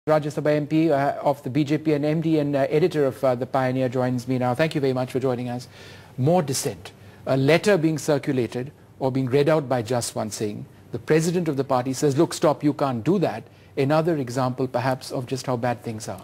Rajya Sabha MP of the BJP and MD and editor of The Pioneer joins me now. Thank you very much for joining us. More dissent. A letter being circulated or being read out by Jaswant Singh. The president of the party says, look, stop, you can't do that. Another example perhaps of just how bad things are.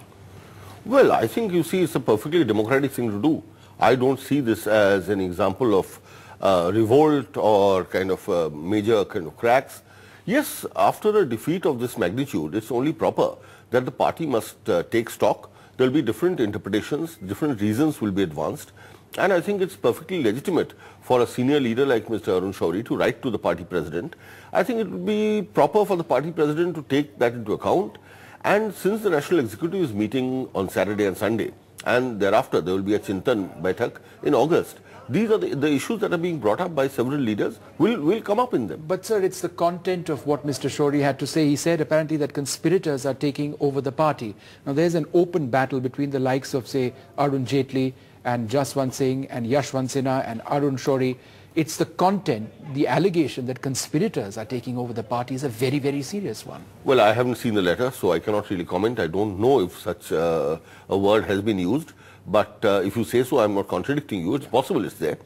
Well, I think you see it's a perfectly democratic thing to do. I don't see this as an example of revolt or kind of major kind of cracks. Yes, after a defeat of this magnitude, it's only proper that the party must take stock. There will be different interpretations, different reasons will be advanced. And I think it's perfectly legitimate for a senior leader like Mr. Arun Shourie to write to the party president. I think it would be proper for the party president to take that into account. And since the National Executive is meeting on Saturday and Sunday, and thereafter there will be a Chandan Mitra in August, these are the issues that are being brought up by several leaders will come up in them. But sir, it's the content of what Mr. Shourie had to say. He said apparently that conspirators are taking over the party. Now there's an open battle between the likes of say Arun Jaitley and Jaswant Singh and Yashwant Sinha and Arun Shourie. It's the content, the allegation that conspirators are taking over the party is a very, very serious one. Well, I haven't seen the letter, so I cannot really comment. I don't know if such a word has been used. But if you say so, I'm not contradicting you. It's possible it's there.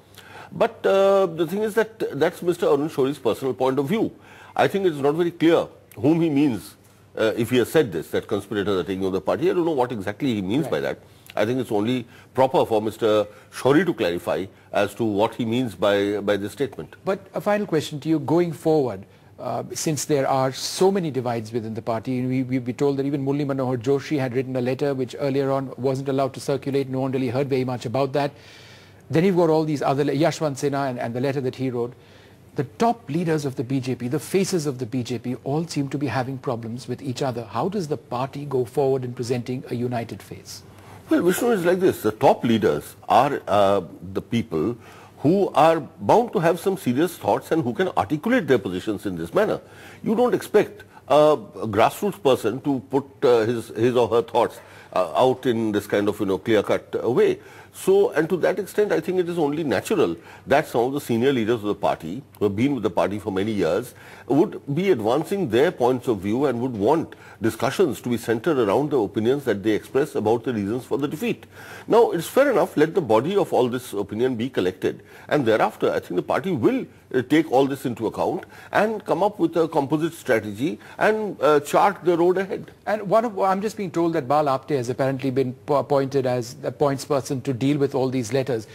But the thing is that that's Mr. Arun Shourie's personal point of view. I think it's not very clear whom he means if he has said this, that conspirators are taking over the party. I don't know what exactly he means by that. I think it's only proper for Mr. Shourie to clarify as to what he means by this statement. But a final question to you, going forward, since there are so many divides within the party, we've been told that even Murli Manohar Joshi had written a letter which earlier on wasn't allowed to circulate. No one really heard very much about that. Then you've got all these other, Yashwant Sinha and the letter that he wrote. The top leaders of the BJP, the faces of the BJP, all seem to be having problems with each other. How does the party go forward in presenting a united face? Well, Vishnu, is like this. The top leaders are the people who are bound to have some serious thoughts and who can articulate their positions in this manner. You don't expect a grassroots person to put his or her thoughts out in this kind of, clear-cut way. So, and to that extent, I think it is only natural that some of the senior leaders of the party, who have been with the party for many years, would be advancing their points of view and would want discussions to be centered around the opinions that they express about the reasons for the defeat. Now, it's fair enough, let the body of all this opinion be collected. And thereafter, I think the party will take all this into account and come up with a composite strategy and chart the road ahead. And I'm just being told that Bal Apte has apparently been appointed as the points person to deal with all these letters.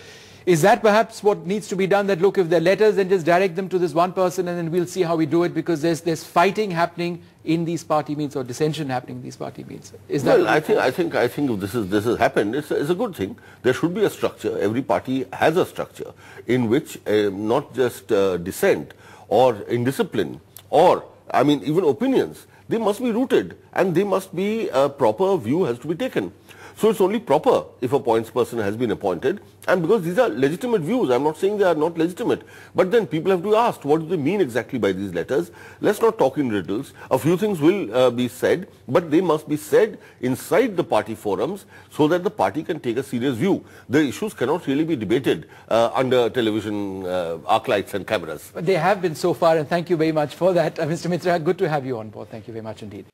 Is that perhaps what needs to be done? That look, if they're letters, then just direct them to this one person and then we'll see how we do it, because there's fighting happening in these party meetings or dissension happening in these party meetings. Is that? Well, I think if this has happened, it's a good thing. There should be a structure. Every party has a structure in which not just dissent or indiscipline or even opinions, they must be rooted and they must be a proper view has to be taken. So it's only proper if a points person has been appointed, and because these are legitimate views, I'm not saying they are not legitimate, but then people have to ask what do they mean exactly by these letters. Let's not talk in riddles. A few things will be said, but they must be said inside the party forums so that the party can take a serious view. The issues cannot really be debated under television arc lights and cameras. But they have been so far, and thank you very much for that. Mr. Mitra, good to have you on board. Thank you very much indeed.